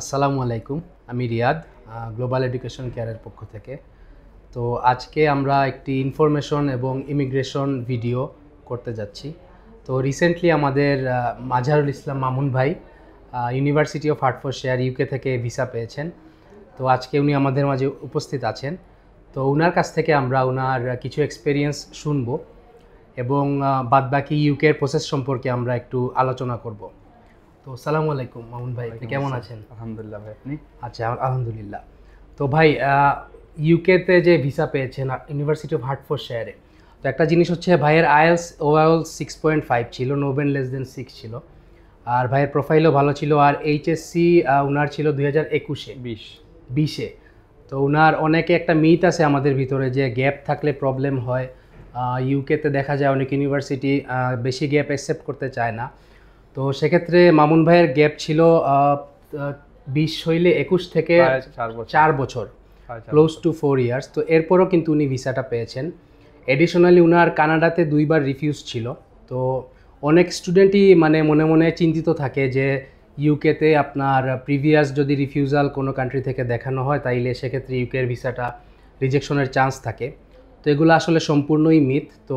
আসসালামু আলাইকুম। আমি রিয়াদ, গ্লোবাল এডুকেশন কেয়ারের পক্ষ থেকে। তো আজকে আমরা একটি ইনফরমেশন এবং ইমিগ্রেশন ভিডিও করতে যাচ্ছি। তো রিসেন্টলি আমাদের মাঝহারুল ইসলাম মামুন ভাই ইউনিভার্সিটি অফ হার্টফোর্ডশায়ার ইউকে থেকে ভিসা পেয়েছেন। তো আজকে উনি আমাদের মাঝে উপস্থিত আছেন। তো ওনার কাছ থেকে আমরা ওনার কিছু এক্সপেরিয়েন্স শুনবো এবং বাদবাকি ইউকের প্রসেস সম্পর্কে আমরা একটু আলোচনা করব। তো আসসালামু আলাইকুম মামুন ভাই, আপনি কেমন আছেন? আলহামদুলিল্লাহ ভাই, আপনি? আচ্ছা, আলহামদুলিল্লাহ। তো ভাই, ইউকেতে যে ভিসা পেয়েছেন ইউনিভার্সিটি অফ হার্টফোর্ডশায়ারে, তো একটা জিনিস হচ্ছে ভাইয়ের আইএলস ওভারঅল 6.5 ছিল, নোবেন লেস দেন 6 ছিল, আর ভাইয়ের প্রোফাইলও ভালো ছিল। আর এইচএসসি ওনার ছিল 2020-এ। তো ওনার অনেকে একটা মিথ আছে আমাদের ভিতরে যে গ্যাপ থাকলে প্রবলেম হয়। ইউকেতে দেখা যায় অনেক ইউনিভার্সিটি বেশি গ্যাপ অ্যাকসেপ্ট করতে চায় না। তো সেক্ষেত্রে মামুন ভাইয়ের গ্যাপ ছিল 20 হইলে 21 থেকে 4 বছর, ক্লোজ টু 4 ইয়ার্স। তো এরপরও কিন্তু উনি ভিসাটা পেয়েছেন। এডিশনালি উনার কানাডাতে 2বার রিফিউজ ছিল। তো অনেক স্টুডেন্টই মানে মনে মনে চিন্তিত থাকে যে ইউকেতে আপনার প্রিভিয়াস যদি রিফিউজাল কোনো কান্ট্রি থেকে দেখানো হয় তাইলে সেক্ষেত্রে ইউকের ভিসাটা রিজেকশনের চান্স থাকে। তো এগুলো আসলে সম্পূর্ণই মিথ। তো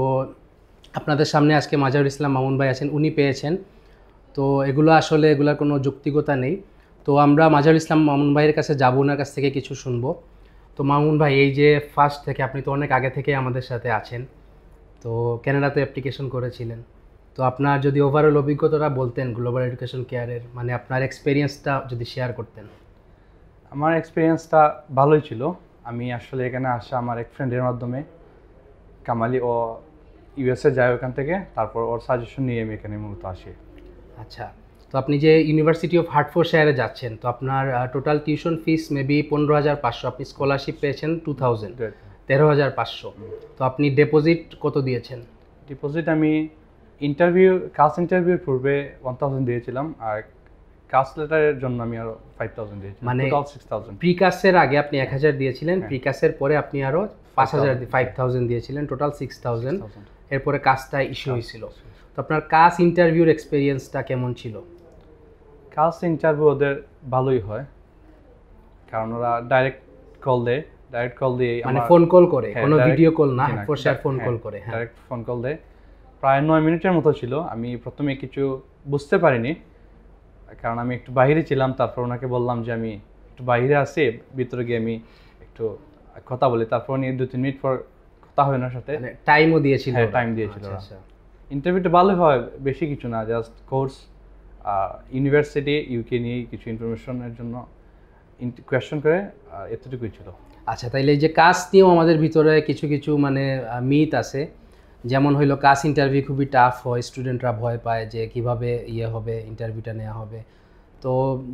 আপনাদের সামনে আজকে মাঝহারুল ইসলাম মামুন ভাই আছেন, উনি পেয়েছেন। তো এগুলোর কোনো যৌক্তিকতা নেই। তো আমরা মাঝহারুল ইসলাম মামুন ভাইয়ের কাছে যাব, ওনার কাছ থেকে কিছু শুনবো। তো মামুন ভাই, এই যে ফার্স্ট থেকে আপনি তো অনেক আগে থেকে আমাদের সাথে আছেন, তো কানাডাতে অ্যাপ্লিকেশন করেছিলেন। তো আপনার যদি ওভারঅল অভিজ্ঞতাটা বলতেন গ্লোবাল এডুকেশন কেয়ারের, মানে আপনার এক্সপিরিয়েন্সটা যদি শেয়ার করতেন। আমার এক্সপিরিয়েন্সটা ভালোই ছিল। আমি আসলে এখানে আসা আমার এক ফ্রেন্ডের মাধ্যমে, কামালি, ও ইউএসএ যায় ওখান থেকে, তারপর ওর সাজেশন নিয়ে আমি এখানে মূলত আসি। আচ্ছা, তো আপনি যে ইউনিভার্সিটি অফ হার্টফোর্ডশায়ারে যাচ্ছেন, তো আপনার টোটাল টিউশন ফিস মেবি 15,500, আপনি স্কলারশিপ পেয়েছেন 2000, 13,500। তো আপনি ডিপোজিট কত দিয়েছেন? ডিপোজিট আমি কাস্ট ইন্টারভিউর পূর্বে 1000 দিয়েছিলাম, আর কাস্ট লেটারের জন্য আমি আরও 5000 দিয়েছিলাম, মানে টোটাল 6000। প্রিকাসের আগে আপনি 1000 দিয়েছিলেন, প্রিকাসের পরে আপনি আরও 5000 দিয়েছিলেন, টোটাল 6000। এরপরে কাজটা ইস্যু হয়েছিল। তো আপনার কাজ ইন্টারভিউর এক্সপিরিয়েন্সটা কেমন ছিল? কাস্ট ইন্টারভিউ ওদের ভালোই হয়, কারণ ওরা ডাইরেক্ট কল দিয়ে মানে ফোন কল করে, কোনো ভিডিও কল না, হার্টফোর্ডশায়ার ফোন কল করে। হ্যাঁ, ডাইরেক্ট ফোন কল দেয়। প্রায় 9 মিনিটের মতো ছিল। আমি প্রথমে কিছু বুঝতে পারিনি, কারণ আমি একটু বাইরে ছিলাম। তারপর ওনাকে বললাম যে আমি একটু বাইরে আছি, ভিতরে গিয়ে আমি একটু কথা বলি। তারপর উনি 2-3 মিনিট পর কথা হয় ওনার সাথে, টাইমও দিয়েছিল। টাইম দিয়েছিল। ইন্টারভিউটা ভালো হয়, বেশি কিছু না, জাস্ট কোর্স, ইউনিভার্সিটি, ইউকে নিয়ে কিছু ইনফরমেশনের জন্য কোয়েশ্চন করে, এতটুকুই ছিল। আচ্ছা, তাইলে এই যে কাজ নিয়েও আমাদের ভিতরে কিছু কিছু মানে মিথ আছে। যেমন হইলো কাজ ইন্টারভিউ খুবই টাফ হয়, স্টুডেন্টরা ভয় পায় যে কিভাবে হবে, ইন্টারভিউটা নেওয়া হবে। তো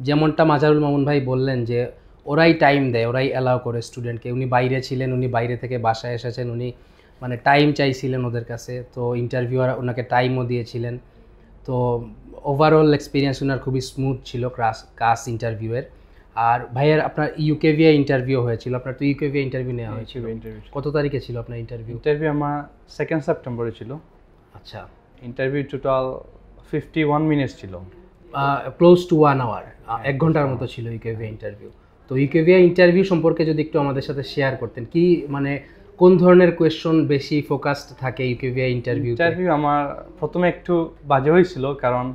যেমনটা মাঝহারুল মামুন ভাই বললেন যে ওরাই টাইম দেয়, ওরাই অ্যালাউ করে স্টুডেন্টকে। উনি বাইরে ছিলেন, উনি বাইরে থেকে বাসায় এসেছেন, উনি মানে টাইম চাইছিলেন ওদের কাছে। তো ইন্টারভিউয়ার ওনাকে টাইমও দিয়েছিলেন। তো ওভারঅল এক্সপিরিয়েন্স ওনার খুবই স্মুথ ছিল কাজ ইন্টারভিউয়ের। আর ভাইয়ের আপনার ইউকেভিয়া ইন্টারভিউ হয়েছিল, আপনার তো ইউকেভিয়া ইন্টারভিউ নেওয়া হয়েছিল। কত তারিখে ছিল আপনার ইন্টারভিউ? আমার 2 সেপ্টেম্বরে ছিল। আচ্ছা, ইন্টারভিউ টোটাল 51 মিনিটস ছিল, ক্লোজ টু 1 আওয়ার, 1 ঘন্টার মতো ছিল ইউকেভিয়া ইন্টারভিউ। তো ইউকেভিয়া ইন্টারভিউ সম্পর্কে যদি একটু আমাদের সাথে শেয়ার করতেন, কি মানে কোন ধরনের কোয়েশ্চন বেশি ফোকাসড থাকে ইউকেভিয়া ইন্টারভিউ? আমার প্রথমে একটু বাজে হয়েছিল, কারণ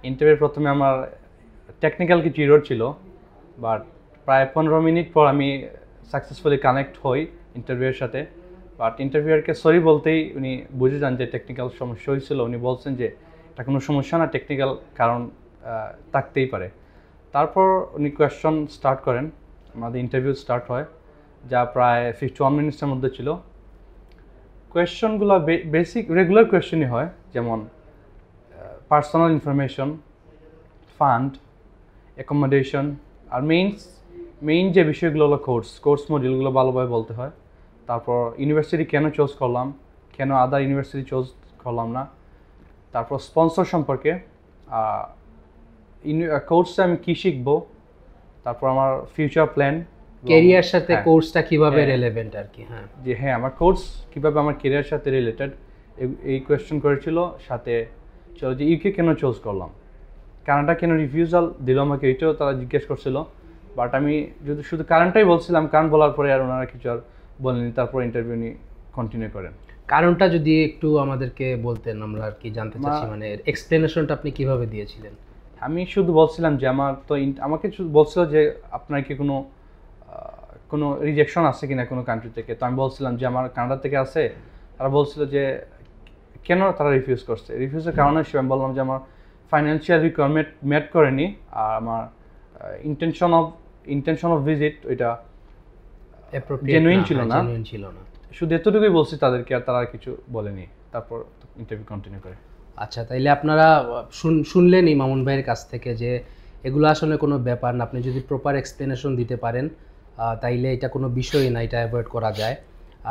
ইন্টারভিউ প্রথমে আমার টেকনিক্যাল কিছু এরর ছিল, বাট প্রায় 15 মিনিট পর আমি সাকসেসফুলি কানেক্ট হই ইন্টারভিউয়ের সাথে। বাট ইন্টারভিউয়ারকে সরি বলতেই উনি বুঝে যান যে টেকনিক্যাল সমস্যা হয়েছিল। উনি বলছেন যে এটা কোনো সমস্যা না, টেকনিক্যাল কারণ থাকতেই পারে। তারপর উনি কোয়েশ্চন স্টার্ট করেন, আমাদের ইন্টারভিউ স্টার্ট হয়, যা প্রায় 51 মিনিটসের মধ্যে ছিল। কোয়েশ্চনগুলো বেসিক রেগুলার কোয়েশ্চনই হয়, যেমন পার্সোনাল ইনফরমেশন, ফান্ড, অ্যাকোমোডেশন, আর মেইন যে বিষয়গুলো হলো কোর্স মডিউলগুলো ভালোভাবে বলতে হয়। তারপর ইউনিভার্সিটি কেন চুজ করলাম, কেন আদার ইউনিভার্সিটি চুজ করলাম না। তারপর স্পন্সর সম্পর্কে, কোর্সে আমি কী শিখবো, তারপর আমার ফিউচার প্ল্যান, ক্যারিয়ার সাথে কোর্সটা কিভাবে রিলেভেন্ট আর কি। হ্যাঁ, আমার কোর্স কিভাবে আমার ক্যারিয়ার সাথে রিলেটেড, এই কোয়েশ্চেন করেছিল। সাথে চলো যে ইউকে কেন চুজ করলাম, কানাডা কেন রিফিউজাল দিল আমাকে, এটাও তারা জিজ্ঞেস করছিল। বাট আমি যদি শুধু কারণটাই বলছিলাম, কারণ বলার পরে আর ওনারা কিছু আর বলেনি, তারপর ইন্টারভিউ নিয়ে কন্টিনিউ করেন। কারণটা যদি একটু আমাদেরকে বলতেন, আমরা আর কি জানতে চাচ্ছি, মানে এক্সপ্লেনেশনটা আপনি কিভাবে দিয়েছিলেন? আমি শুধু বলছিলাম যে আমার তো আমাকে শুধু বলছিল যে আপনার কি কোনো রিজেকশন আছে কিনা কোনো কান্ট্রি থেকে। তো আমি বলছিলাম যে আমার কানাডা থেকে আছে। তারা বলছিল যে কেন তারা রিফিউজ করছে, রিফিউজের কারণ হিসেবে আমি বললাম যে আমার ফাইন্যান্সিয়াল রিকোয়ারমেন্ট মেট করেনি, আর আমার ইন্টেনশন অফ ভিজিট ওইটা জেনুইন ছিল না। শুধু এতটুকুই বলছি তাদেরকে, আর তারা কিছু বলেনি। তারপর ইন্টারভিউ কন্টিনিউ করে। আচ্ছা, তাইলে আপনারা শুনলেনই মামুন ভাইয়ের কাছ থেকে যে এগুলো আসলে কোনো ব্যাপার না, আপনি যদি প্রপার এক্সপ্লেনেশন দিতে পারেন তাইলে এটা কোনো বিষয়ই না, এটা অ্যাভয়েড করা যায়।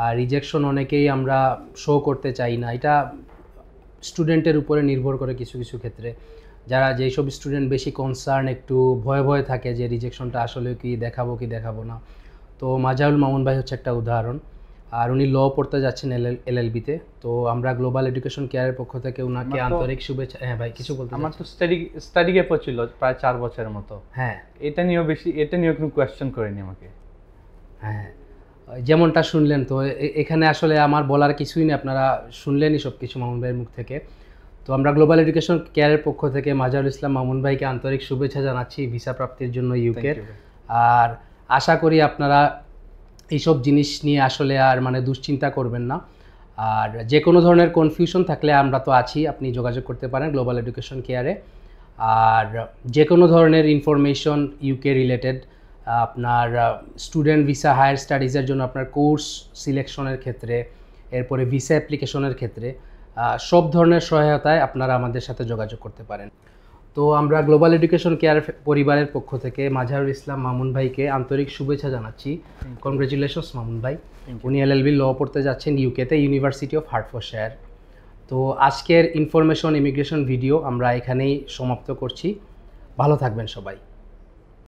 আর রিজেকশন অনেকেই আমরা শো করতে চাই না, এটা স্টুডেন্টের উপরে নির্ভর করে কিছু কিছু ক্ষেত্রে। যারা যেসব স্টুডেন্ট বেশি কনসার্ন, একটু ভয়ে ভয়ে থাকে যে রিজেকশনটা আসলে কি দেখাবো না, তো মাজাউল মামুন ভাই হচ্ছে একটা উদাহরণ। আর উনি ল পড়তে যাচ্ছেন এলএলবিতে। তো আমরা গ্লোবাল এডুকেশন কেয়ারের পক্ষ থেকে ওনাকে আন্তরিক শুভেচ্ছা। হ্যাঁ ভাই, কিছু বলতে? আমার তো স্টাডি গ্যাপও ছিল প্রায় 4 বছরের মতো। হ্যাঁ, এটা নিয়েও কোনো কোয়েশ্চেন করেনি আমাকে। হ্যাঁ, যেমনটা শুনলেন, তো এখানে আসলে আমার বলার কিছুই নেই, আপনারা শুনলেনই সব কিছু মামুন ভাইয়ের মুখ থেকে। তো আমরা গ্লোবাল এডুকেশন কেয়ারের পক্ষ থেকে মাজারুল ইসলাম মামুন ভাইকে আন্তরিক শুভেচ্ছা জানাচ্ছি ভিসা প্রাপ্তির জন্য ইউকে। আর আশা করি আপনারা এইসব জিনিস নিয়ে আসলে আর মানে দুশ্চিন্তা করবেন না। আর যে কোনো ধরনের কনফিউশন থাকলে আমরা তো আছি, আপনি যোগাযোগ করতে পারেন গ্লোবাল এডুকেশন কেয়ারে। আর যে কোনো ধরনের ইনফরমেশন ইউকে রিলেটেড, আপনার স্টুডেন্ট ভিসা, হায়ার স্টাডিজের জন্য আপনার কোর্স সিলেকশনের ক্ষেত্রে, এরপরে ভিসা অ্যাপ্লিকেশনের ক্ষেত্রে সব ধরনের সহায়তায় আপনারা আমাদের সাথে যোগাযোগ করতে পারেন। তো আমরা গ্লোবাল এডুকেশন কেয়ার পরিবারের পক্ষ থেকে মাজারুল ইসলাম মামুন ভাইকে আন্তরিক শুভেচ্ছা জানাচ্ছি। কনগ্রেচুলেশনস মামুন ভাই, উনি এলএলবি ল পড়তে যাচ্ছেন ইউকেতে, ইউনিভার্সিটি অফ হার্টফোর্ডশায়ার। তো আজকের ইনফরমেশন ইমিগ্রেশন ভিডিও আমরা এখানেই সমাপ্ত করছি। ভালো থাকবেন সবাই।